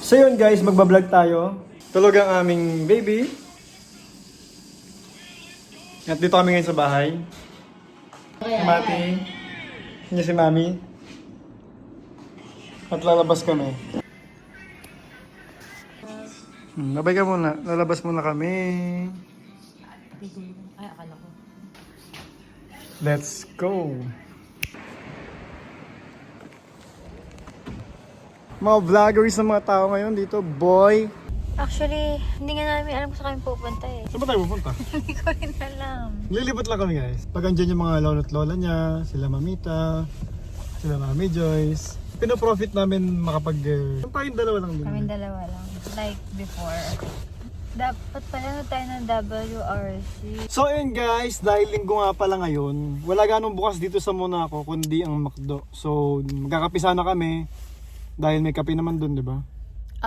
So yun guys, magbablog tayo. Tulog ang aming baby. At dito kami ngayon sa bahay. Si Mati. Hindi si Mami. At lalabas kami. Babay ka muna. Lalabas muna kami. Ay, akala ko. Let's go. Mga vloggers ng mga tao ngayon dito, boy. Actually, hindi nga namin alam kung saan kami pupunta eh. Saan ba tayo pupunta? Hindi ko rin alam. Lilibot lang kami guys. Pag andyan yung mga lolo't lola niya, sila Mamita, sila Mami Joyce. Pinoprofit namin makapag... tayong dalawa lang din. Kaming dalawa lang. Like before. Dapat pala na tayo ng WRC. So ayun guys, dahil linggo nga pala ngayon, wala ganong bukas dito sa Monaco kundi ang McDo. So magkakape sana kami dahil may kape naman doon, di ba?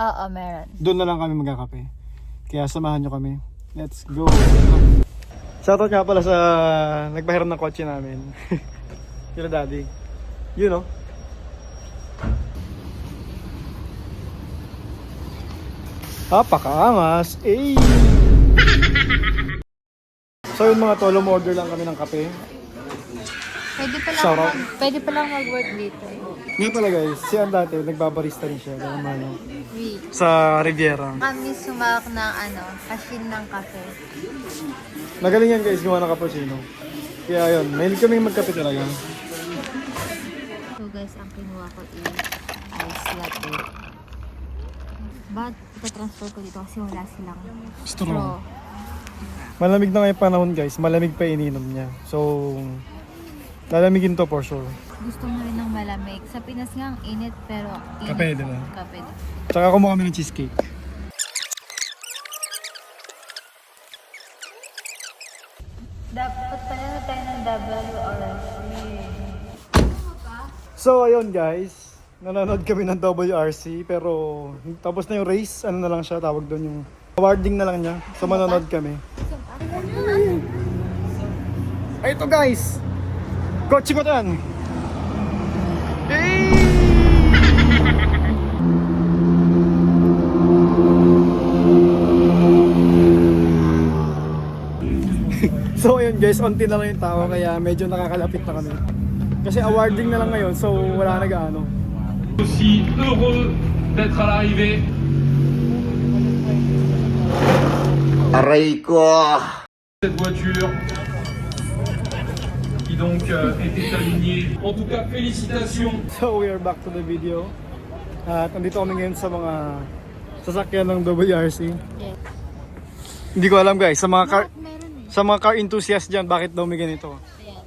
Oo, meron. Doon na lang kami magkakape. Kaya samahan nyo kami. Let's go! Shoutout nga pala sa nagpahiram ng kotse namin. Sila daddy. You know? Pakaangas! Eh! So yun mga tolo, order lang kami ng kape. Shout out. Pwede pa lang mag-work dito. Ngayon pala guys, si dati nagbabarista rin siya. Ano, Wait. sa Riviera. Kami sumawak ng machine ng kape. Magaling yan guys, gawa ng cappuccino. Kaya yun, mahilig kami magkape talaga. So guys, ang kinuha ko is ice latte. But ita-transfer ko dito kasi wala silang straw. Malamig na ngayong panahon guys, malamig pa ininom niya. So, lalamigin to for sure. Gusto mo rin ng malamig. Sa Pinas nga ang init pero init. Kape, di ba? Kape. Tsaka kumuha kami ng cheesecake. Dapat pala na tayo ng WRC. So, ayun guys, nanonood kami ng WRC pero tapos na yung race, ano na lang siya, tawag doon yung awarding na lang niya. So, manonood kami. Ay, ito guys! Kotse ko yan! Hey! So ayun guys, onti na lang yung tao kaya medyo nakakalapit na kami. Kasi awarding na lang ngayon, so wala nag-ano. Aussi heureux d'être à l'arrivée. Aray ko! Cette voiture qui donc était alignée. En tout cas, félicitations. So we are back to the video. At nandito kami ngayon sa mga sasakyan ng WRC. Yes. Hindi ko alam guys, sa mga car, Meron eh. sa mga car enthusiasts dyan, bakit daw may ganito? Ayan.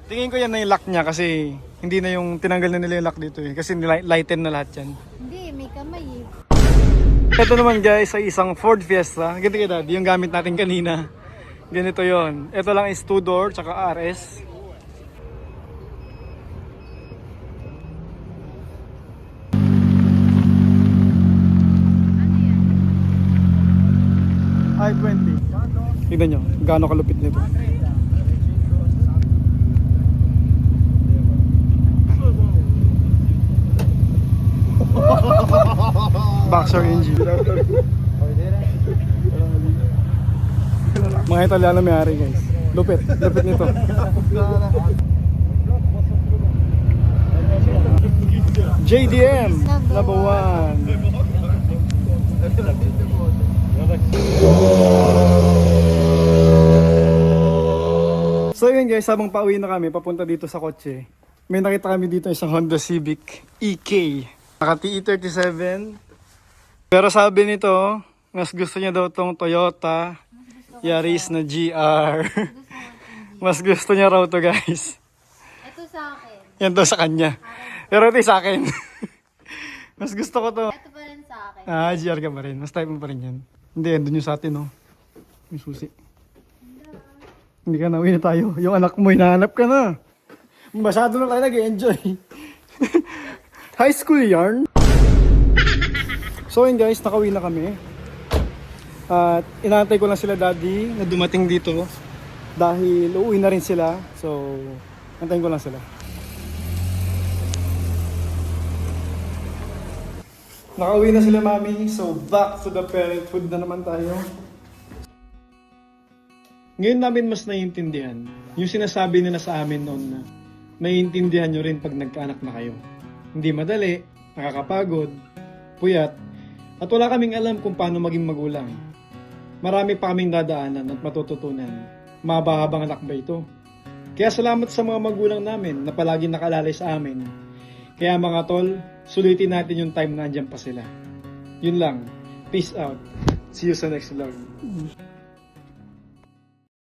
Tingin ko yan na yung lock niya kasi hindi na yung tinanggal na nila yung lock dito eh. Kasi lighten na lahat yan. Hindi, may kamay eh. Ito naman guys ay isang Ford Fiesta. Ganito kaya daddy, yung gamit natin kanina. Ganito yon. Ito lang is 2-door tsaka RS. I-20. Tignan nyo, gaano kalupit nito. Boxer engine. Mga Italiano may-ari guys. Lupit, lupit nito. JDM, number 1. So yun guys, habang pauwi na kami, papunta dito sa kotse. May nakita kami dito isang Honda Civic EK. Naka TE37. Pero sabi nito, mas gusto niya daw tong Toyota Yaris na GR. Mas gusto niya raw to guys. Ito sa akin. Yan daw sa kanya. Pero ito sa akin. Mas gusto ko to. Ito pa rin sa akin. GR ka pa rin. Mas type mo pa rin yan. Hindi, andun yung sa atin, no? Yung susi. Hindi ka na, uwi na tayo. Yung anak mo, hinahanap ka na. Masyado na tayo nag-enjoy. High school yarn. So yun guys, nakauwi na kami. At inaantay ko lang sila daddy na dumating dito. Dahil uuwi na rin sila. So, antayin ko lang sila. Nakauwi na sila mami, so back to the parenthood na naman tayo. Ngayon namin mas naiintindihan yung sinasabi nila sa amin noon na naiintindihan nyo rin pag nagkaanak na kayo. Hindi madali, nakakapagod, puyat, at wala kaming alam kung paano maging magulang. Marami pa kaming dadaanan at matututunan. Mabahabang anak ba ito? Kaya salamat sa mga magulang namin na palagi nakalalay sa amin. Kaya mga tol, sulitin natin yung time na andyan pa sila. Yun lang. Peace out. See you sa next vlog.